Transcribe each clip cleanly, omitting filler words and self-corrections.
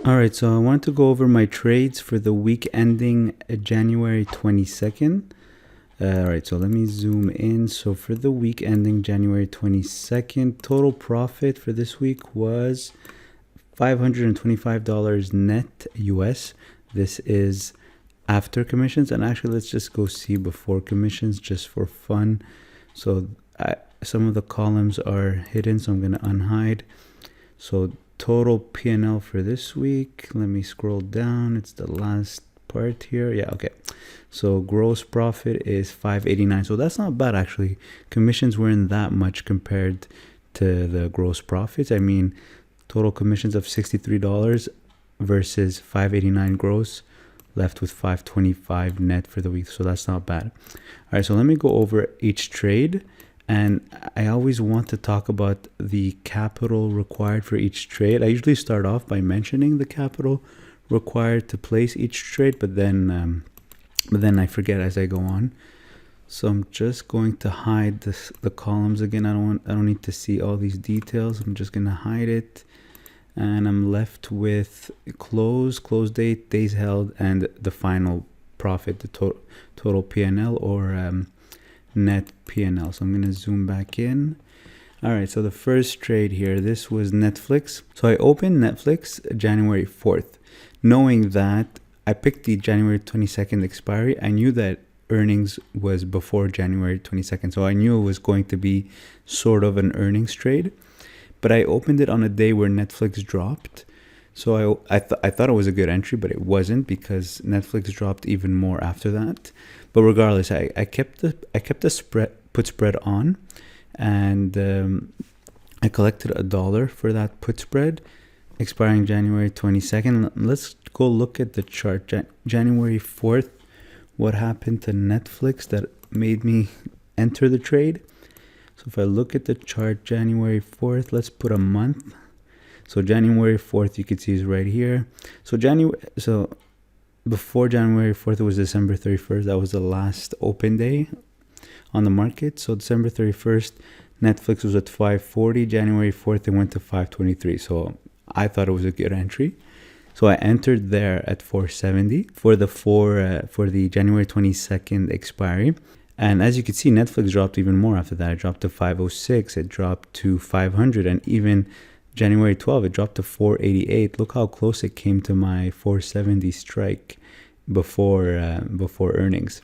All right, so I wanted to go over my trades for the week ending January 22nd. All right, so let me zoom in. So for the week ending January 22nd, total profit for this week was $525 net US. This is after commissions, and actually let's just go see before commissions just for fun. So some of the columns are hidden, so I'm going to unhide. So total P&L for this week, let me scroll down. It's the last part here. Yeah, okay. So gross profit is $589. So that's not bad actually. Commissions weren't that much compared to the gross profits. I mean, total commissions of $63 versus $589 gross, left with $525 net for the week. So that's not bad. All right, so let me go over each trade. And I always want to talk about the capital required for each trade. I usually start off by mentioning the capital required to place each trade, but then I forget as I go on. So I'm just going to hide the columns again. I don't need to see all these details. I'm just gonna hide it, and I'm left with close date, days held, and the final profit, the total P&L or net P&L. So I'm going to zoom back in. All right, so the first trade here, this was Netflix. So I opened Netflix January 4th, knowing that I picked the January 22nd expiry. I knew that earnings was before January 22nd, so I knew it was going to be sort of an earnings trade. But I opened it on a day where Netflix dropped. So I thought it was a good entry, but it wasn't, because Netflix dropped even more after that. But regardless, I kept the put spread on, and I collected $1 for that put spread, expiring January 22nd. Let's go look at the chart. January 4th, what happened to Netflix that made me enter the trade? So if I look at the chart, January 4th, let's put a month. So January 4th, you can see is right here. So before January 4th, it was December 31st. That was the last open day on the market. So December 31st, Netflix was at $540. January 4th, it went to $523. So I thought it was a good entry. So I entered there at $470 for the January 22nd expiry. And as you can see, Netflix dropped even more after that. It dropped to $506. It dropped to $500, and even January 12th, it dropped to $488. Look how close it came to my $470 strike before earnings.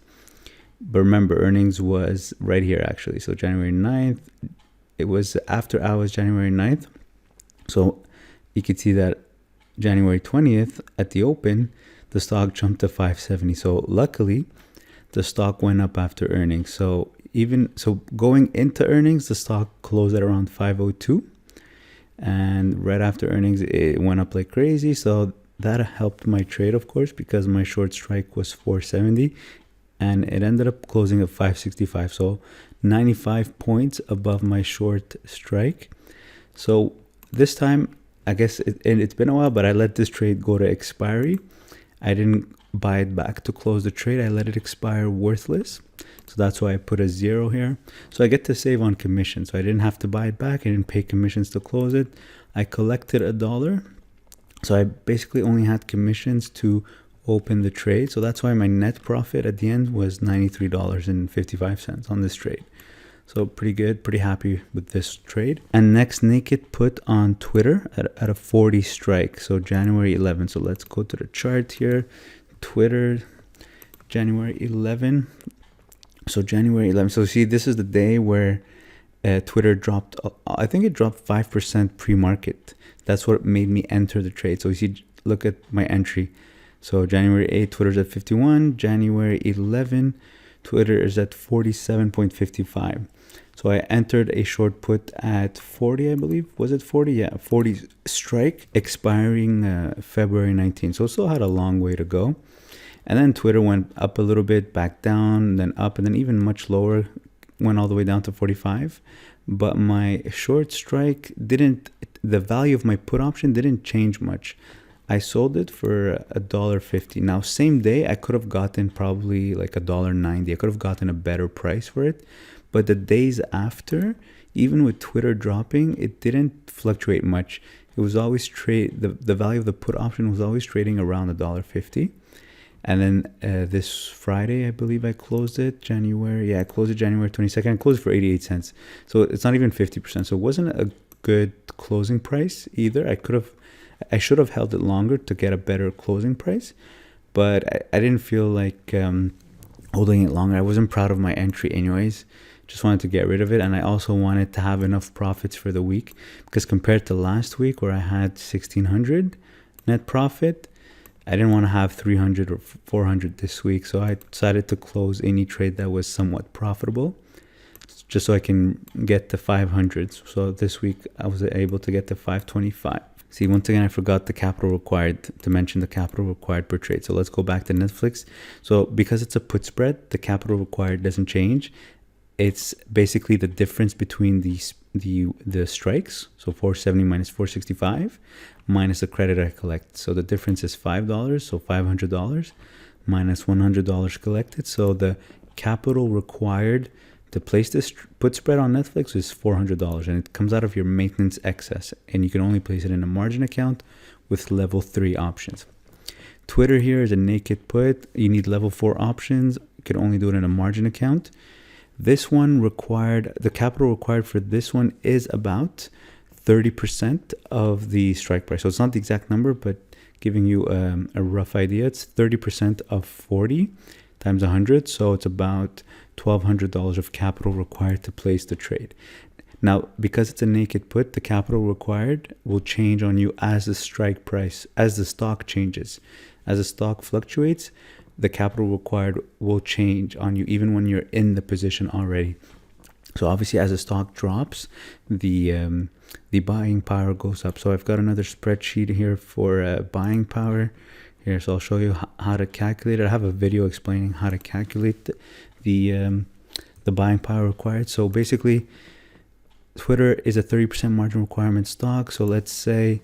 But remember, earnings was right here actually. So January 9th, it was after hours January 9th. So you could see that January 20th at the open, the stock jumped to $570. So luckily, the stock went up after earnings. So going into earnings, the stock closed at around $502. And right after earnings, it went up like crazy. So that helped my trade, of course, because my short strike was $470, and it ended up closing at $565. So 95 points above my short strike. So this time, I guess it's been a while, but I let this trade go to expiry. I didn't buy it back to close the trade. I let it expire worthless. So that's why I put a 0 here. So I get to save on commission. So I didn't have to buy it back. I didn't pay commissions to close it. I collected $1. So I basically only had commissions to open the trade. So that's why my net profit at the end was $93.55 on this trade. So pretty good, pretty happy with this trade. And next, Naked put on Twitter at a 40 strike. So January 11th. So let's go to the chart here. Twitter, January 11th. So January 11th. So see, this is the day where Twitter dropped. I think it dropped 5% pre-market. That's what made me enter the trade. So you see, look at my entry. So January 8th, Twitter's at 51. January 11th, Twitter is at 47.55. So I entered a short put at 40, I believe. Was it 40? Yeah, 40 strike, expiring February 19th. So it still had a long way to go. And then Twitter went up a little bit, back down, then up, and then even much lower, went all the way down to 45. But my short strike the value of my put option didn't change much. I sold it for $1.50. Now, same day, I could have gotten probably like $1.90. I could have gotten a better price for it. But the days after, even with Twitter dropping, it didn't fluctuate much. it was always the value of the put option was always trading around $1.50. And then this Friday, I believe I closed it, January. Yeah, I closed it January 22nd. I closed it for 88 cents. So it's not even 50%. So it wasn't a good closing price either. I should have held it longer to get a better closing price. But I didn't feel like holding it longer. I wasn't proud of my entry anyways. Just wanted to get rid of it. And I also wanted to have enough profits for the week. Because compared to last week where I had 1,600 net profit, I didn't want to have 300 or 400 this week, so I decided to close any trade that was somewhat profitable, just so I can get to 500. So this week I was able to get to 525. See, once again, I forgot the capital required to mention the capital required per trade. So let's go back to Netflix. So because it's a put spread, the capital required doesn't change. It's basically the difference between the strikes, so 470 minus 465, minus the credit I collect. So the difference is $5, so $500 minus $100 collected. So the capital required to place this put spread on Netflix is $400, and it comes out of your maintenance excess, and you can only place it in a margin account with level 3 options. Twitter here is a naked put. You need level 4 options. You can only do it in a margin account. This one the capital required for this one is about 30% of the strike price. So it's not the exact number, but giving you a rough idea, it's 30% of 40 times 100. So it's about $1,200 of capital required to place the trade. Now, because it's a naked put, the capital required will change on you as the strike price, as the stock changes. As the stock fluctuates, the capital required will change on you even when you're in the position already. So obviously as the stock drops, the buying power goes up. So I've got another spreadsheet here for buying power here. So I'll show you how to calculate it. I have a video explaining how to calculate the buying power required. So basically Twitter is a 30% margin requirement stock. So let's say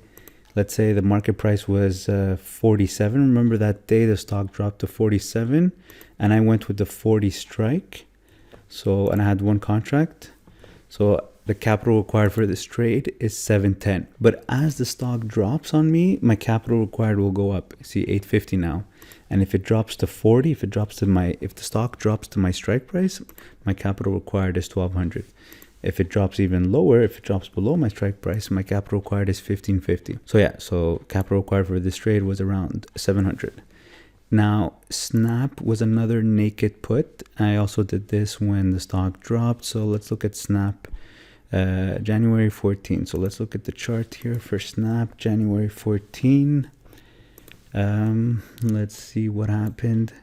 the market price was 47. Remember that day the stock dropped to 47 and I went with the 40 strike. So, and I had one contract. So the capital required for this trade is 710. But as the stock drops on me, my capital required will go up. See, 850 now. And if it drops to 40, if the stock drops to my strike price, my capital required is 1200. If it drops even lower, if it drops below my strike price, my capital required is 1550. So yeah, so capital required for this trade was around 700. Now, Snap was another naked put. I also did this when the stock dropped. So let's look at Snap January 14. So let's look at the chart here for Snap January 14. Let's see what happened.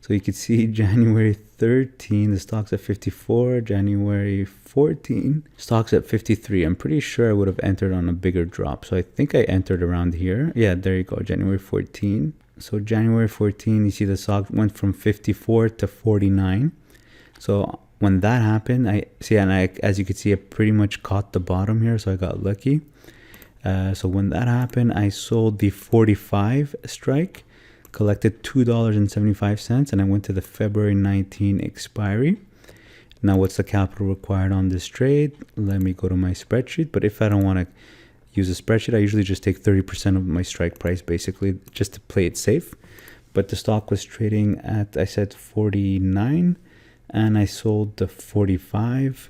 So you can see January 13, the stock's at 54. January 14, stock's at 53. I'm pretty sure I would have entered on a bigger drop. So I think I entered around here. Yeah, there you go, January 14. So January 14, you see the stock went from 54 to 49. So when that happened, as you can see, I pretty much caught the bottom here. So I got lucky. So when that happened, I sold the 45 strike, collected $2.75, and I went to the February 19 expiry. Now, what's the capital required on this trade? Let me go to my spreadsheet. But if I don't want to use a spreadsheet, I usually just take 30% of my strike price, basically, just to play it safe. But the stock was trading at, I said 49, and I sold the 45,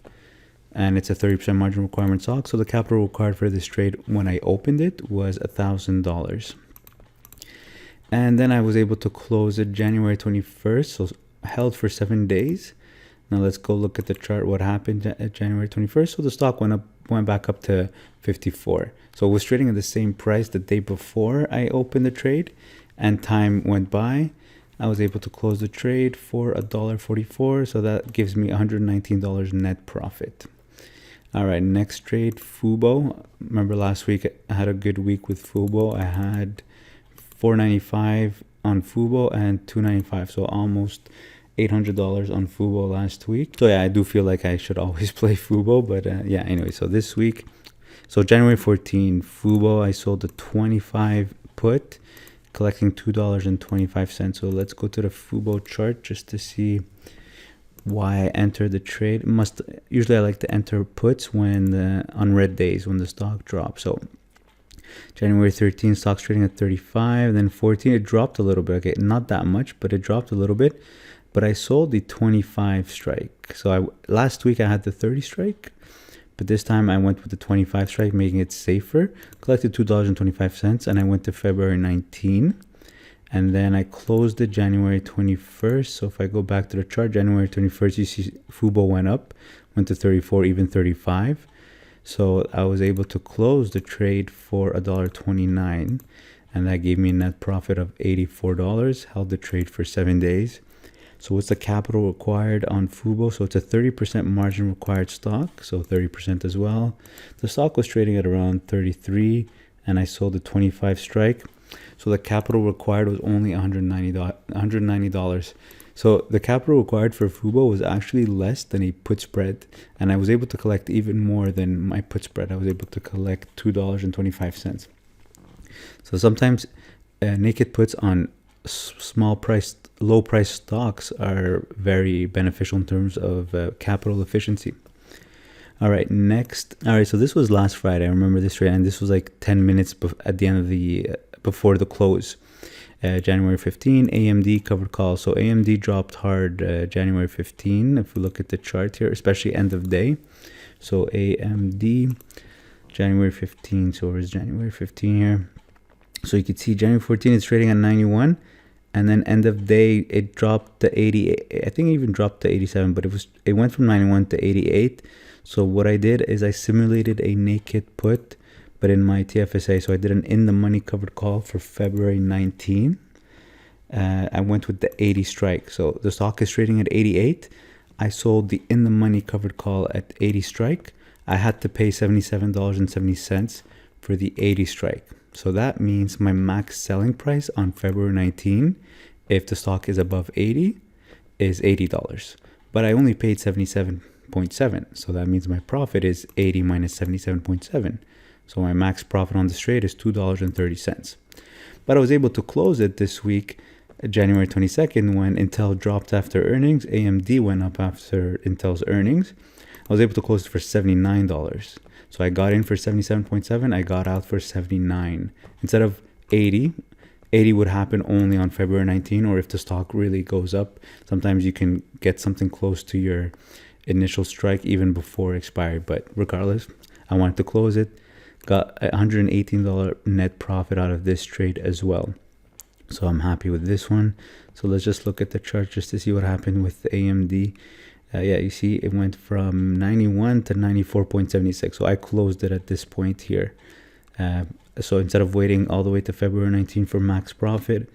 and it's a 30% margin requirement stock. So the capital required for this trade when I opened it was $1,000. And then I was able to close it January 21st, so held for 7 days. Now let's go look at the chart, what happened at January 21st. So the stock went back up to 54. So it was trading at the same price the day before I opened the trade, and time went by. I was able to close the trade for $1.44, so that gives me $119 net profit. All right, next trade, Fubo. Remember last week I had a good week with Fubo. I had $495 on Fubo and $295, so almost $800 on Fubo last week. So yeah, I do feel like I should always play Fubo, but yeah, anyway, so this week, so January 14, Fubo, I sold the 25 put, collecting $2.25. So let's go to the Fubo chart just to see why I entered the trade. Usually I like to enter puts when on red days when the stock drops. So January 13, stocks trading at 35. Then 14, it dropped a little bit. Okay, not that much, but it dropped a little bit. But I sold the 25 strike. So last week I had the 30 strike, but this time I went with the 25 strike, making it safer. Collected $2.25, and I went to February 19. And then I closed it January 21st. So if I go back to the chart, January 21st, you see Fubo went up, went to 34, even 35. So I was able to close the trade for $1.29, and that gave me a net profit of $84. Held the trade for 7 days. So what's the capital required on Fubo? So it's a 30% margin required stock, so 30% as well. The stock was trading at around 33, and I sold the 25 strike. So the capital required was only $190. So the capital required for Fubo was actually less than a put spread, and I was able to collect even more than my put spread. I was able to collect $2.25. So sometimes naked puts on low price stocks are very beneficial in terms of capital efficiency. All right, next. All right, so this was last Friday. I remember this trade, and this was like 10 minutes at the end of before the close. January 15, AMD covered call. So AMD dropped hard January 15. If we look at the chart here, especially end of day. So AMD, January 15. So where's January 15 here? So you can see January 14 it's trading at 91. And then end of day, it dropped to 88. I think it even dropped to 87, but it went from 91 to 88. So what I did is I simulated a naked put, but in my TFSA. So I did an in-the-money covered call for February 19. I went with the 80 strike. So the stock is trading at 88. I sold the in-the-money covered call at 80 strike. I had to pay $77.70 for the 80 strike. So that means my max selling price on February 19, if the stock is above 80, is $80. But I only paid 77.7. So that means my profit is 80 minus 77.7. So my max profit on this trade is $2.30. But I was able to close it this week, January 22nd, when Intel dropped after earnings. AMD went up after Intel's earnings. I was able to close it for $79. So I got in for 77.7. I got out for 79. Instead of 80, 80 would happen only on February 19, or if the stock really goes up. Sometimes you can get something close to your initial strike even before expiry. But regardless, I wanted to close it. Got a $118 net profit out of this trade as well. So I'm happy with this one. So let's just look at the chart just to see what happened with AMD. Yeah, you see it went from 91 to 94.76. So I closed it at this point here. So instead of waiting all the way to February 19 for max profit,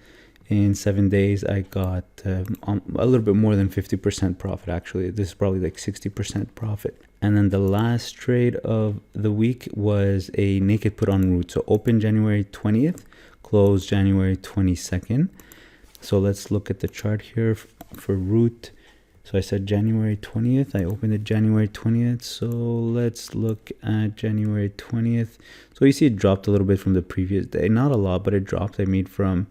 in 7 days I got a little bit more than 50% profit. Actually, this is probably like 60% profit. And then the last trade of the week was a naked put on Root. So open January 20th, closed January 22nd. So let's look at the chart here for Root. So I said January 20th. I opened it January 20th. So let's look at January 20th. So you see it dropped a little bit from the previous day. Not a lot, but it dropped. I made from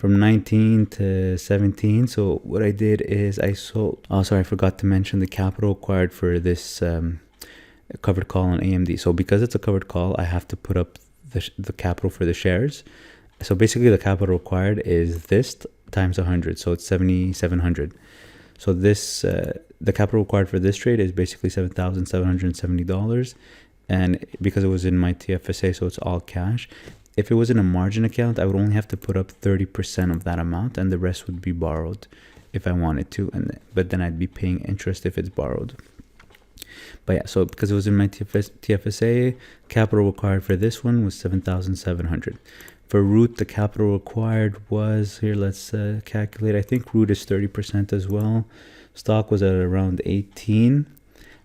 19 to 17. So what I did is I sold. Oh, sorry, I forgot to mention the capital required for this covered call on AMD. So because it's a covered call, I have to put up the capital for the shares. So basically the capital required is this times 100. So it's 7,700. So this the capital required for this trade is basically $7,770, and because it was in my TFSA, so it's all cash. If it was in a margin account, I would only have to put up 30% of that amount, and the rest would be borrowed if I wanted to, but then I'd be paying interest if it's borrowed. But yeah, so because it was in my TFSA, capital required for this one was $7,700. For Root, the capital required was, here, let's calculate. I think Root is 30% as well. Stock was at around 18.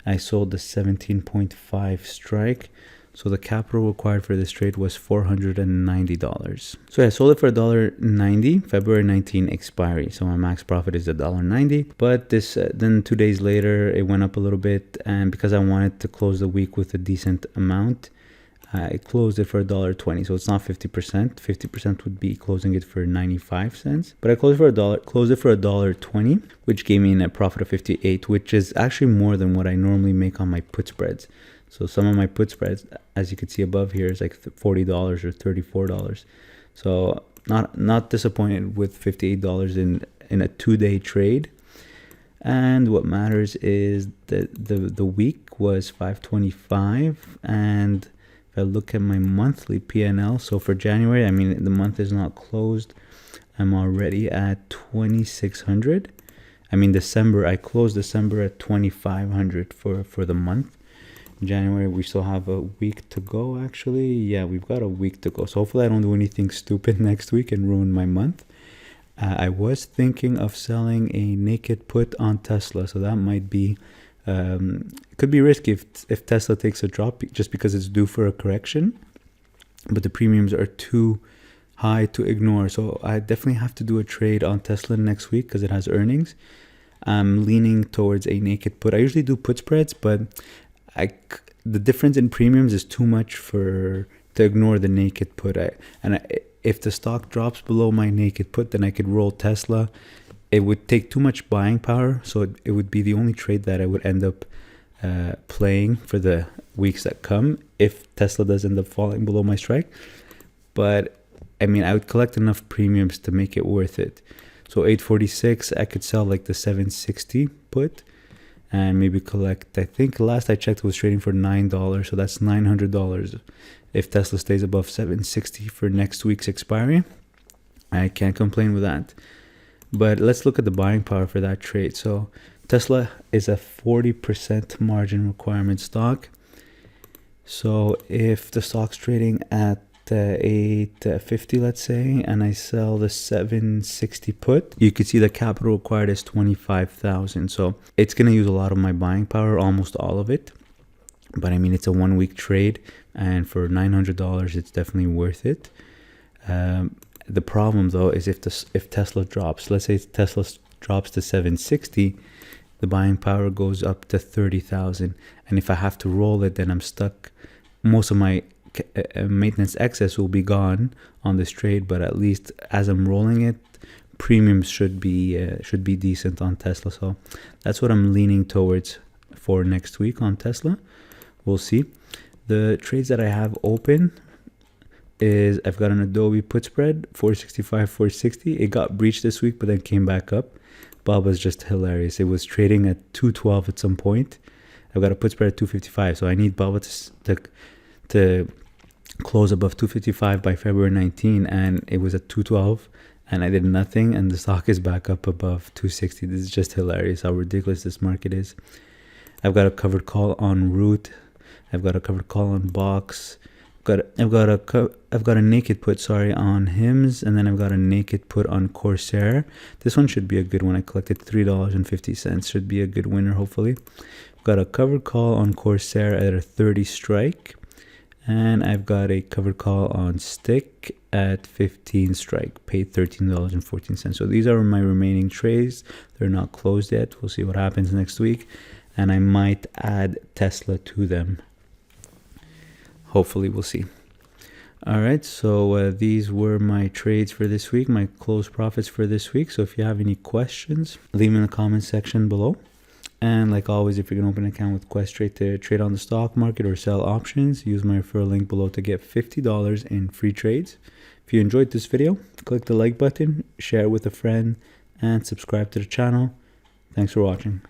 I sold the 17.5 strike. So the capital required for this trade was $490. So yeah, I sold it for $1.90, February 19 expiry. So my max profit is $1.90. But this then 2 days later, it went up a little bit. And because I wanted to close the week with a decent amount, I closed it for $1.20. So it's not 50%. 50% would be closing it for 95 cents. But I closed it for $1.20, which gave me a net profit of 58, which is actually more than what I normally make on my put spreads. So some of my put spreads, as you can see above here, is like $40 or $34. So not disappointed with $58 in a 2-day trade. And what matters is that the week was 525, and if I look at my monthly PNL, so for January, I mean the month is not closed, I'm already at 2,600. I mean December, I closed December at 2,500 for the month. January, we still have a week to go. Actually, yeah, we've got a week to go, so hopefully I don't do anything stupid next week and ruin my month. I was thinking of selling a naked put on Tesla, so that might be, it could be risky if Tesla takes a drop just because it's due for a correction, but the premiums are too high to ignore. So I definitely have to do a trade on Tesla next week because it has earnings. I'm leaning towards a naked put. I usually do put spreads, but the difference in premiums is too much to ignore the naked put. If the stock drops below my naked put, then I could roll Tesla. It would take too much buying power, so it would be the only trade that I would end up playing for the weeks that come if Tesla does end up falling below my strike. But I mean, I would collect enough premiums to make it worth it. So 846, I could sell like the 760 put and maybe collect, I think last I checked it was trading for $9, so that's $900 if Tesla stays above 760 for next week's expiry. I can't complain with that. But let's look at the buying power for that trade. So Tesla is a 40% margin requirement stock. So if the stock's trading at 850, let's say, and I sell the 760 put, you could see the capital required is 25,000. So it's going to use a lot of my buying power, almost all of it. But I mean, it's a 1 week trade, and for $900, it's definitely worth it. The problem though is if Tesla drops, let's say Tesla drops to 760, the buying power goes up to 30,000. And if I have to roll it, then I'm stuck. Most of my maintenance excess will be gone on this trade, but at least as I'm rolling it, premiums should be decent on Tesla. So that's what I'm leaning towards for next week on Tesla. We'll see. The trades that I have open is I've got an Adobe put spread 465 460. It got breached this week but then came back up. Bob was just hilarious. It was trading at 212 at some point. I've got a put spread at 255, so I need Bob to close above 255 by February 19, and it was at 212 and I did nothing, and the stock is back up above 260. This is just hilarious how ridiculous this market is. I've got a covered call on Root. I've got a covered call on Box. I've got a naked put, on HIMS, and then I've got a naked put on Corsair. This one should be a good one. I collected $3.50. Should be a good winner, hopefully. I've got a covered call on Corsair at a 30 strike, and I've got a covered call on Stick at 15 strike. Paid $13.14. So these are my remaining trades. They're not closed yet. We'll see what happens next week, and I might add Tesla to them. Hopefully, we'll see. All right, so these were my trades for this week, my closed profits for this week. So if you have any questions, leave them in the comment section below. And like always, if you're going to open an account with Questrade to trade on the stock market or sell options, use my referral link below to get $50 in free trades. If you enjoyed this video, click the like button, share it with a friend, and subscribe to the channel. Thanks for watching.